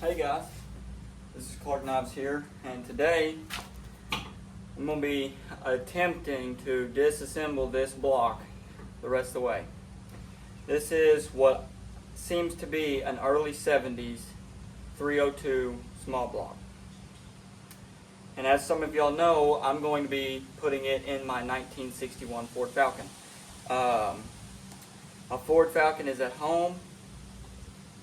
Hey guys, this is Clark Knobs here, and today I'm going to be attempting to disassemble this block the rest of the way. This is what seems to be an early 70s 302 small block. And as some of y'all know, I'm going to be putting it in my 1961 Ford Falcon. My Ford Falcon is at home.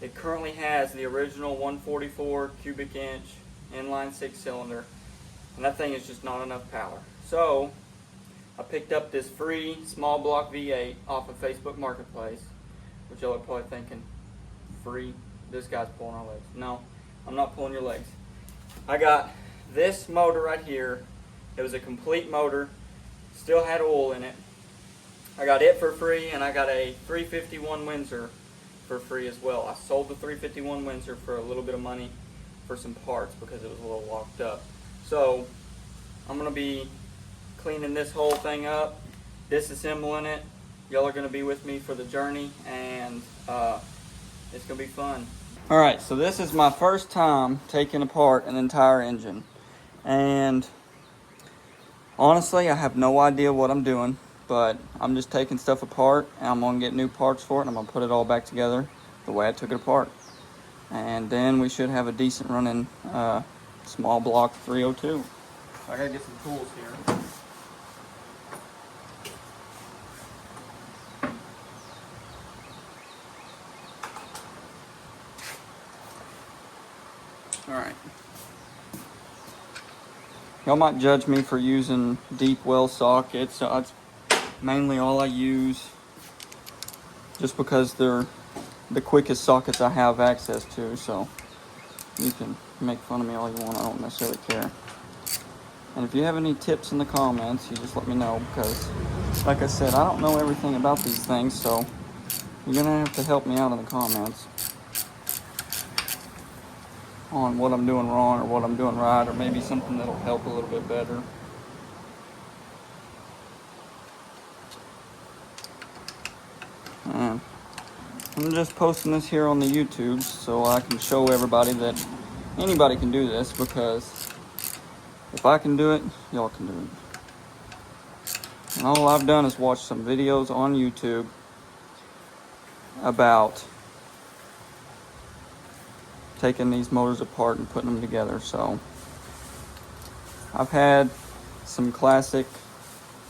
It currently has the original 144 cubic inch inline 6-cylinder, and that thing is just not enough power. So I picked up this free small block V8 off of Facebook Marketplace, which y'all are probably thinking, free? This guy's pulling our legs. No, I'm not pulling your legs. I got this motor right here. It was a complete motor, still had oil in it. I got it for free, and I got a 351 Windsor for free as well. I sold the 351 Windsor for a little bit of money for some parts because it was a little locked up. So I'm going to be cleaning this whole thing up, disassembling it. Y'all are going to be with me for the journey, and it's going to be fun. Alright, so this is my first time taking apart an entire engine, and honestly I have no idea what I'm doing. But I'm just taking stuff apart, and I'm going to get new parts for it, and I'm going to put it all back together the way I took it apart. And then we should have a decent running small block 302. So I got to get some tools here. Alright. Y'all might judge me for using deep well sockets. It's mainly all I use just because they're the quickest sockets I have access to, so you can make fun of me all you want, I don't necessarily care. And if you have any tips in the comments, you just let me know, because like I said, I don't know everything about these things, so you're gonna have to help me out in the comments on what I'm doing wrong or what I'm doing right, or maybe something that'll help a little bit better. I'm just posting this here on the YouTube so I can show everybody that anybody can do this, because if I can do it, y'all can do it. And all I've done is watch some videos on YouTube about taking these motors apart and putting them together. So I've had some classic,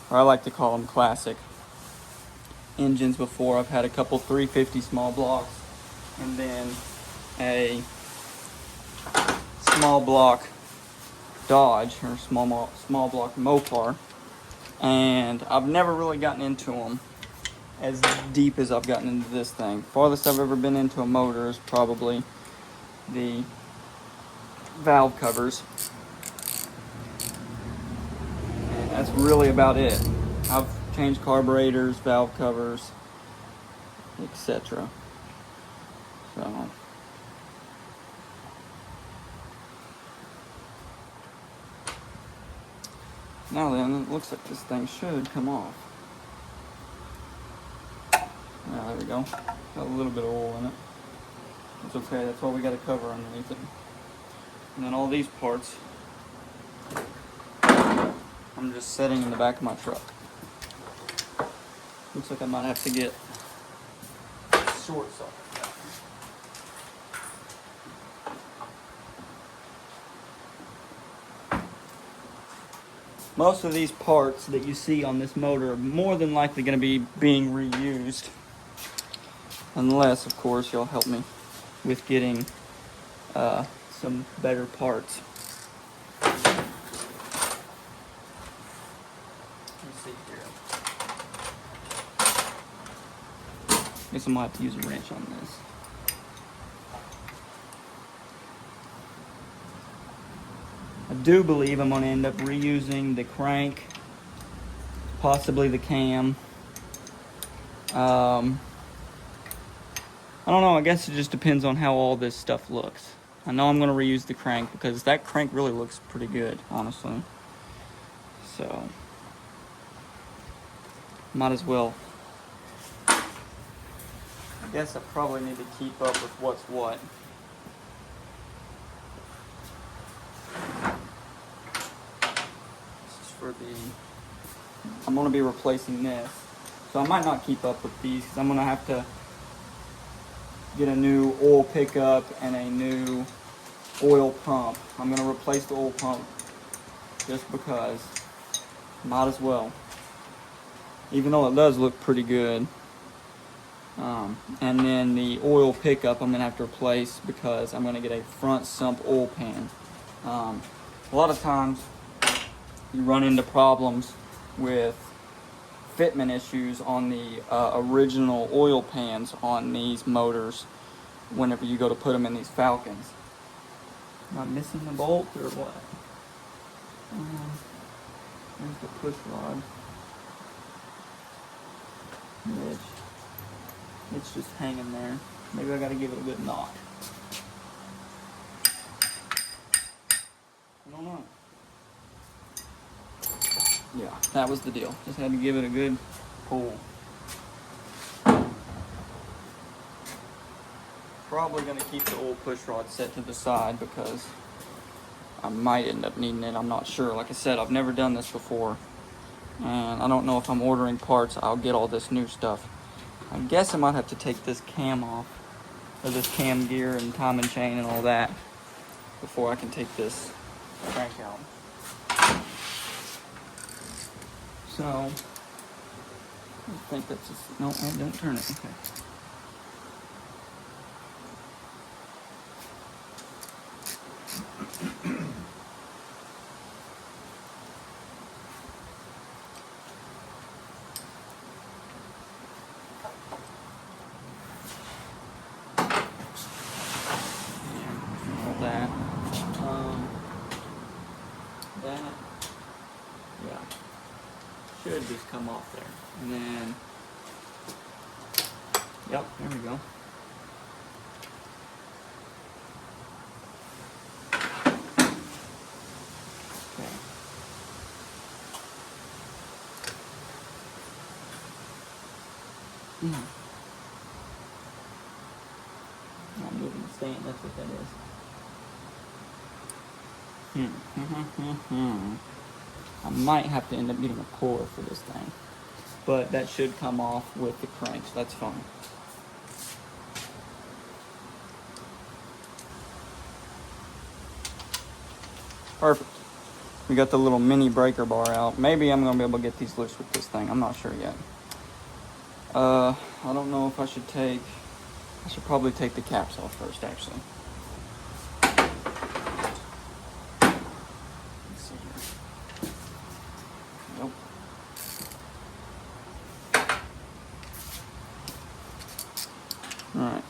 or I like to call them classic, engines before. I've had a couple 350 small blocks, and then a small block Dodge, or small block Mopar, and I've never really gotten into them as deep as I've gotten into this thing. Farthest I've ever been into a motor is probably the valve covers, and that's really about it. I've changed carburetors, valve covers, etc. So now then, it looks like this thing should come off. Yeah, there we go. Got a little bit of oil in it. It's okay, that's why we got a cover underneath it. And then all these parts I'm just setting in the back of my truck. Looks like I might have to get short socket. Most of these parts that you see on this motor are more than likely going to be being reused, unless, of course, you'll help me with getting some better parts. Let's see here. Guess I might have to use a wrench on this. I do believe I'm going to end up reusing the crank, possibly the cam. I don't know, I guess it just depends on how all this stuff looks. I know I'm going to reuse the crank because that crank really looks pretty good, honestly. So, might as well. I guess I probably need to keep up with what's what. I'm going to be replacing this. So I might not keep up with these because I'm going to have to get a new oil pickup and a new oil pump. I'm going to replace the oil pump just because. Might as well. Even though it does look pretty good. And then the oil pickup I'm going to have to replace because I'm going to get a front sump oil pan. A lot of times you run into problems with fitment issues on the original oil pans on these motors whenever you go to put them in these Falcons. Am I missing the bolt or what? There's the push rod. Which it's just hanging there. Maybe I gotta give it a good knock. I don't know. Yeah, that was the deal. Just had to give it a good pull. Probably gonna keep the old push rod set to the side because I might end up needing it. I'm not sure. Like I said, I've never done this before. And I don't know if I'm ordering parts, I'll get all this new stuff. I guess I might have to take this cam off, or this cam gear and timing chain and all that, before I can take this crank out. So, I think that's just, no, don't turn it, okay. That, yeah, should just come off there. And then, yep, there we go. Okay. I'm moving the stand, that's what that is. I might have to end up getting a puller for this thing, but that should come off with the crank, so that's fine. Perfect. We got the little mini breaker bar out. Maybe I'm gonna be able to get these loose with this thing. I'm not sure yet. I don't know if I should probably take the caps off first, actually. Alright.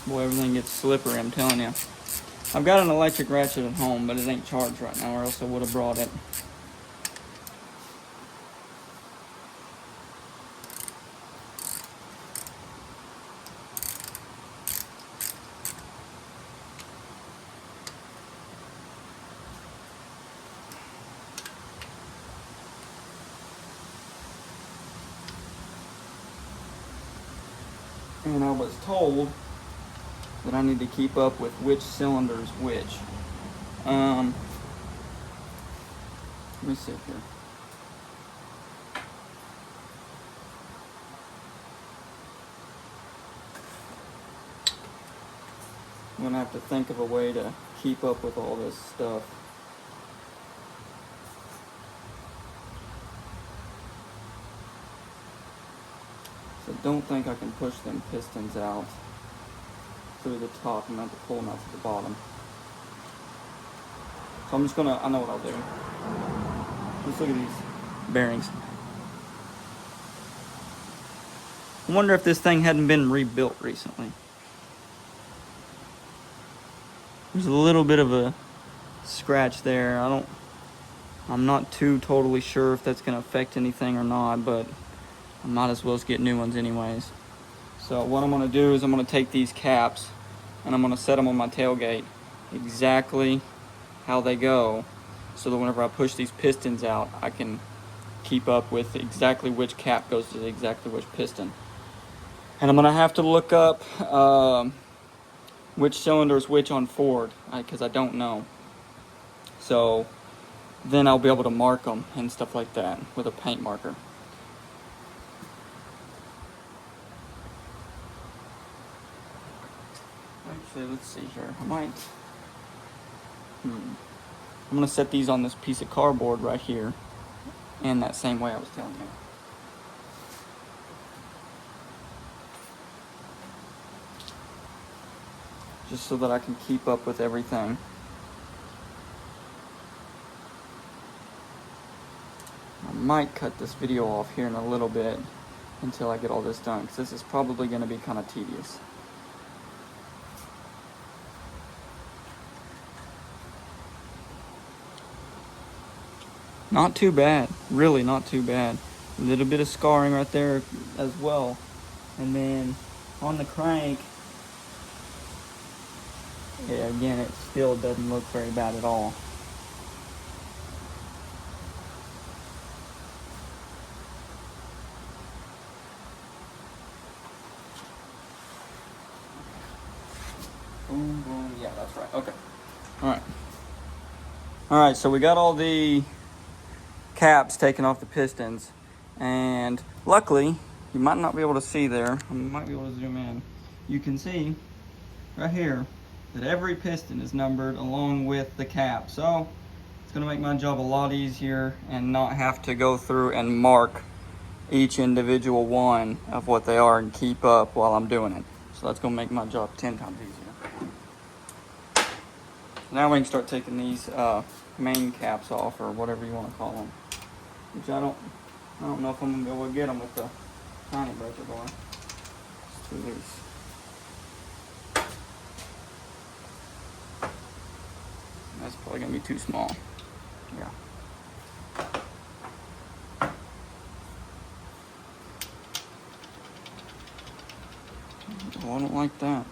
Boy, everything gets slippery, I'm telling you. I've got an electric ratchet at home, but it ain't charged right now, or else I would have brought it. And I was told that I need to keep up with which cylinder's which. Let me see here. I'm gonna have to think of a way to keep up with all this stuff. So don't think I can push them pistons out through the top. I'm going to have to pull them out to the bottom. So I'm just going to, I know what I'll do. Just look at these bearings. I wonder if this thing hadn't been rebuilt recently. There's a little bit of a scratch there. I'm not too totally sure if that's going to affect anything or not, but I might as well just get new ones anyways. So what I'm going to do is I'm going to take these caps and I'm going to set them on my tailgate exactly how they go, so that whenever I push these pistons out, I can keep up with exactly which cap goes to exactly which piston. And I'm gonna have to look up which cylinder is which on Ford, because I don't know. So then I'll be able to mark them and stuff like that with a paint marker. Actually, let's see here. I might. I'm gonna set these on this piece of cardboard right here, in that same way I was telling you. Just so that I can keep up with everything. I might cut this video off here in a little bit until I get all this done, because this is probably going to be kind of tedious. Not too bad, really not too bad. A little bit of scarring right there as well. And then on the crank, yeah, again, it still doesn't look very bad at all. Boom, boom, yeah, that's right, okay. Alright, so we got all the caps taken off the pistons, and luckily, you might not be able to see there, I might be able to zoom in. You can see right here that every piston is numbered along with the cap, so it's going to make my job a lot easier and not have to go through and mark each individual one of what they are and keep up while I'm doing it. So that's going to make my job 10 times easier. Now we can start taking these main caps off, or whatever you want to call them, which I don't know if I'm going to be able to get them with the tiny breaker bar. It's too loose. That's probably going to be too small. Yeah. Oh, I don't like that.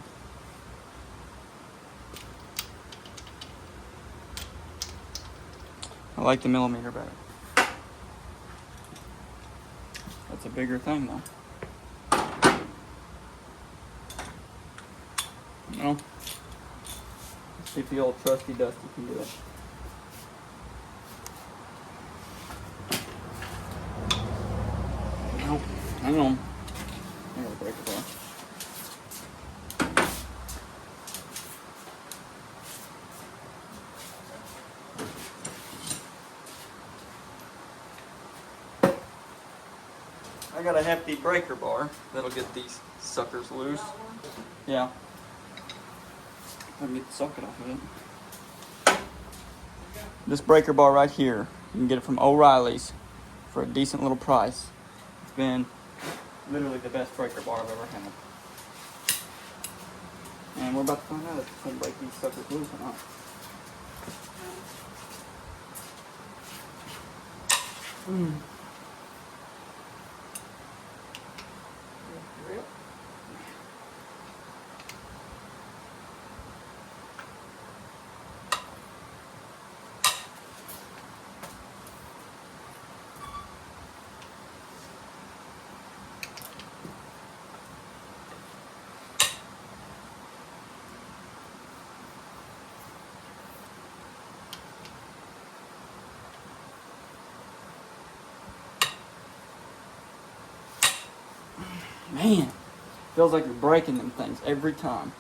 I like the millimeter better. That's a bigger thing though. No. Let's see if the old trusty Dusty can do it. Nope. Hang on. I gotta break it off. I got a hefty breaker bar that'll get these suckers loose. Yeah. Let me get the socket off of it. This breaker bar right here, you can get it from O'Reilly's for a decent little price. It's been literally the best breaker bar I've ever had. And we're about to find out if it's going to break these suckers loose or not. Man, feels like you're breaking them things every time.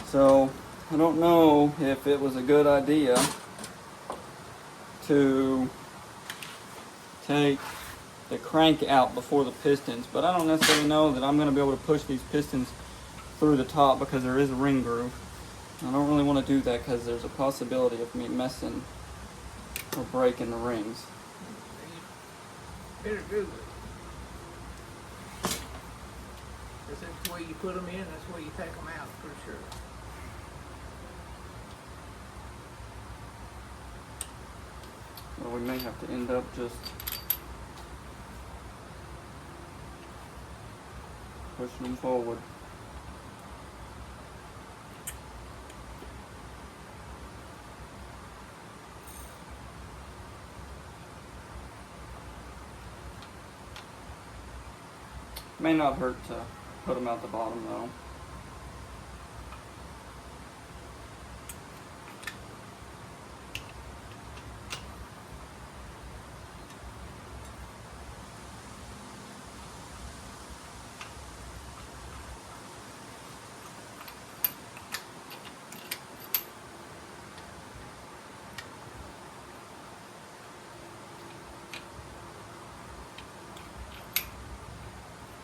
So, I don't know if it was a good idea to take the crank out before the pistons, but I don't necessarily know that I'm going to be able to push these pistons through the top because there is a ring groove. I don't really want to do that because there's a possibility of me messing or breaking the rings. Better do it. Because that's the way you put them in, that's the way you take them out, for sure. Well, we may have to end up just pushing them forward. May not hurt to put them out the bottom though.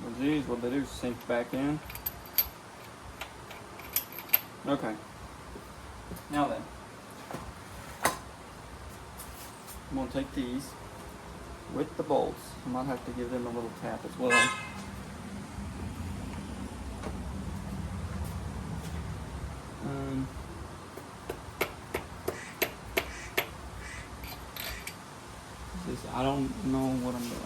Well, geez, what they do, sink back in. Okay. Now then, I'm going to take these with the bolts. I might have to give them a little tap as well. I don't know what I'm doing.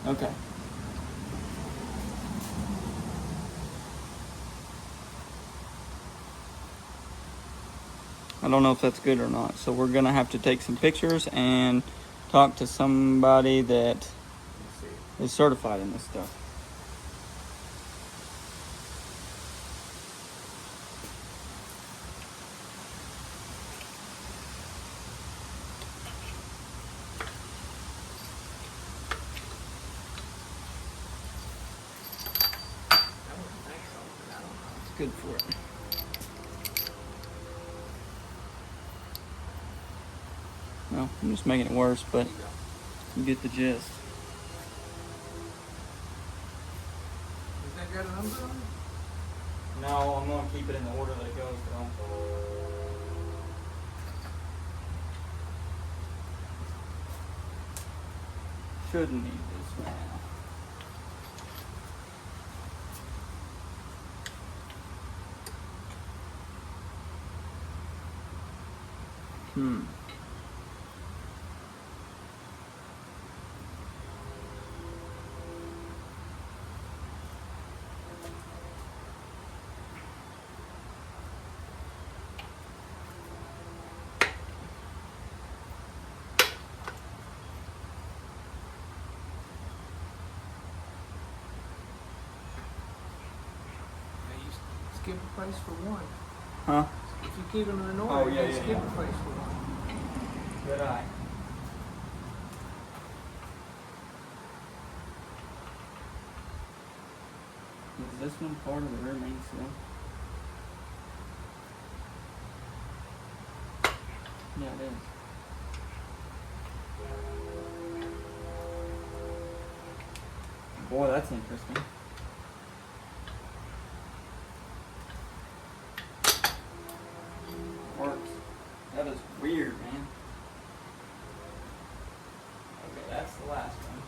Okay. I don't know if that's good or not. So we're gonna have to take some pictures and talk to somebody that is certified in this stuff. It's good for it. No, I'm just making it worse, but you get the gist. Does that got a number on it? No, I'm going to keep it in the order that it goes though. Shouldn't need this now. Skip a place for one. Huh? If you keep them in order, Oh, yeah, you yeah, skip yeah. a place for one. Good eye. Is this one part of the rear main seal? Yeah, it is. Boy, that's interesting. Works. That is weird, man. Okay, that's the last one.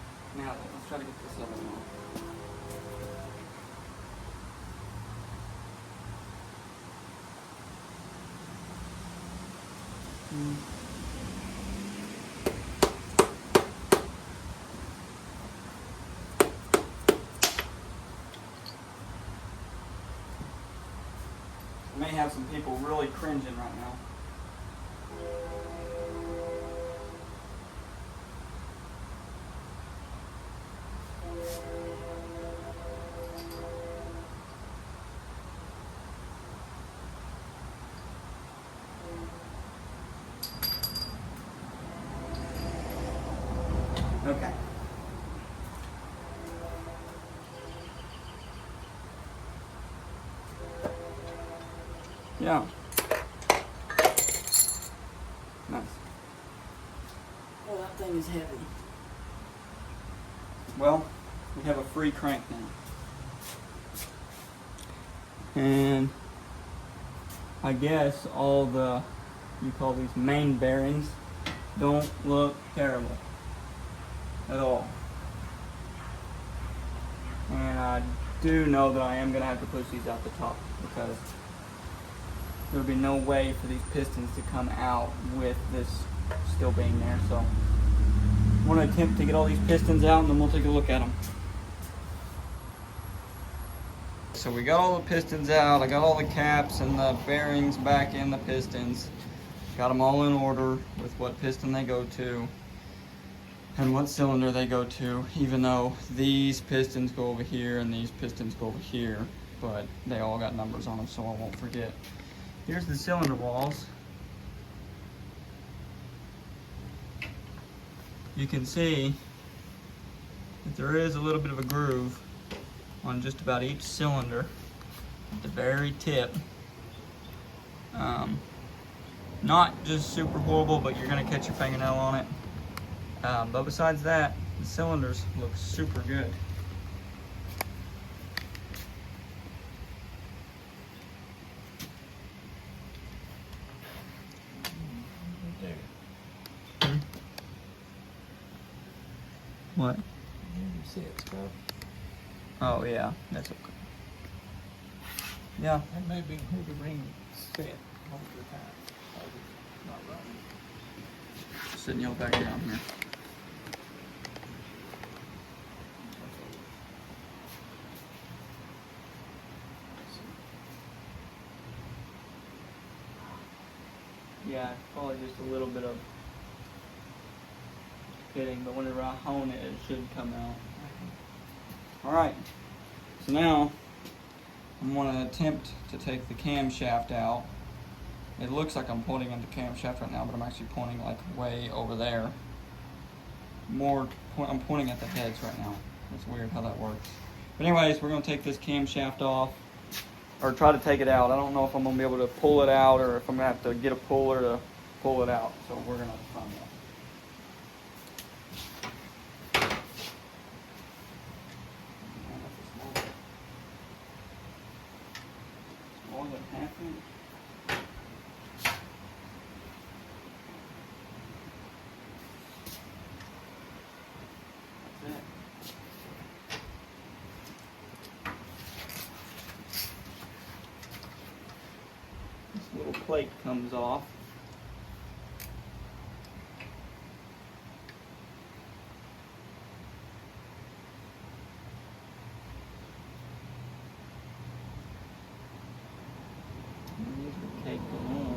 Now then, let's try to get this other one off. I may have some people really cringing right now. Okay. Yeah. Nice. Oh, that thing is heavy. Well, we have a free crank now. And I guess all the, you call these main bearings, don't look terrible at all. And I do know that I am going to have to push these out the top because there'll be no way for these pistons to come out with this still being there. So I'm going to attempt to get all these pistons out and then we'll take a look at them. So we got all the pistons out. I got all the caps and the bearings back in the pistons. Got them all in order with what piston they go to and what cylinder they go to, even though these pistons go over here and these pistons go over here, but they all got numbers on them so I won't forget. Here's the cylinder walls. You can see that there is a little bit of a groove on just about each cylinder at the very tip. Not just super horrible, but you're gonna catch your fingernail on it. But besides that, the cylinders look super good. What? You see it, Scott? Oh yeah, that's okay. Yeah. That may be who the ring set most of the time. It's not running. Sitting y'all back down here. Yeah, probably just a little bit of pitting, but whenever I hone it, it should come out. Alright, so now I'm going to attempt to take the camshaft out. It looks like I'm pointing at the camshaft right now, but I'm actually pointing like way over there. I'm pointing at the heads right now. It's weird how that works. But anyways, we're going to take this camshaft off, or try to take it out. I don't know if I'm going to be able to pull it out or if I'm going to have to get a puller to pull it out. So we're going to find out. Smaller than half inch. That's it. This little plate comes off. And these are caked in.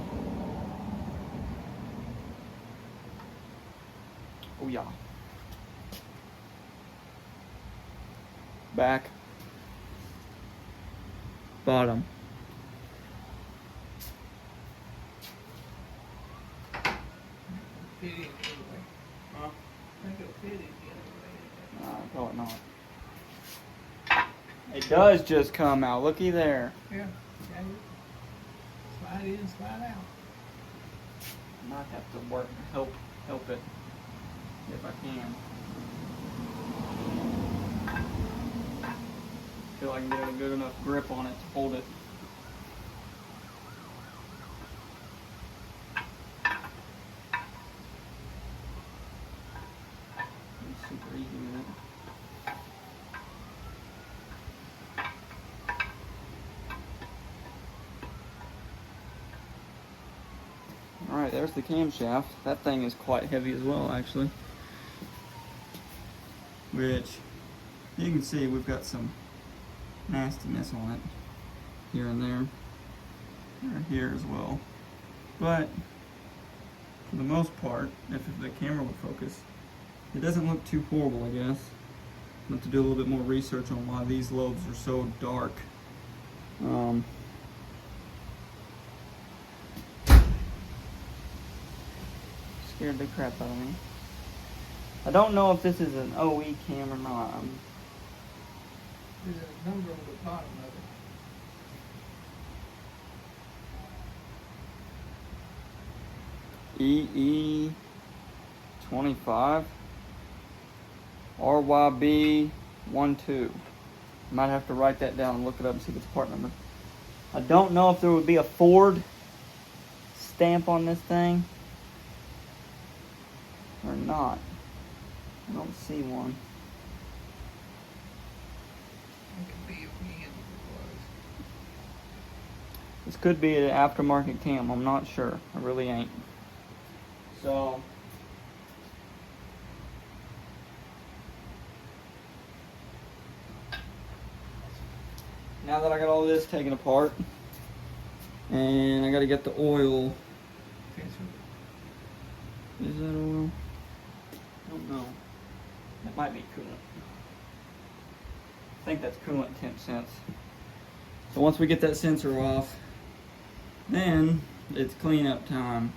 Oh yeah. Back. Bottom. Fit in the other way. Huh? I think it'll fit in the other way. No, probably not. It does just come out. Looky there. Yeah. Yeah. Slide in, slide out. I might have to help it if I can. Feel like I can get a good enough grip on it to hold it. It's super easy with it. Alright, there's the camshaft. That thing is quite heavy as well, actually. Which, you can see we've got some nastiness on it. Here and there. Or here as well. But, for the most part, if the camera would focus, it doesn't look too horrible, I guess. I'll have to do a little bit more research on why these lobes are so dark. Scared the crap out of me. I don't know if this is an OE cam or not. There's a number on the bottom of it. EE25 RYB12. Might have to write that down and look it up and see the part number. I don't know if there would be a Ford stamp on this thing or not. I don't see one. It could be if we handled it was. This could be an aftermarket cam. I'm not sure. I really ain't. So now that I got all this taken apart, and I got to get the oil. Okay, so Is that oil? I don't know. That might be coolant. I think that's coolant temp sense. So once we get that sensor off, then it's cleanup time,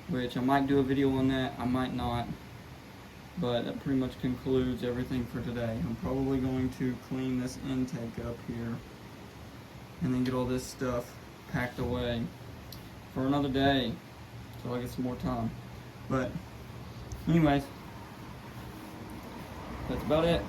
which I might do a video on that, I might not. But that pretty much concludes everything for today. I'm probably going to clean this intake up here and then get all this stuff packed away for another day so I get some more time. But anyways, that's about it.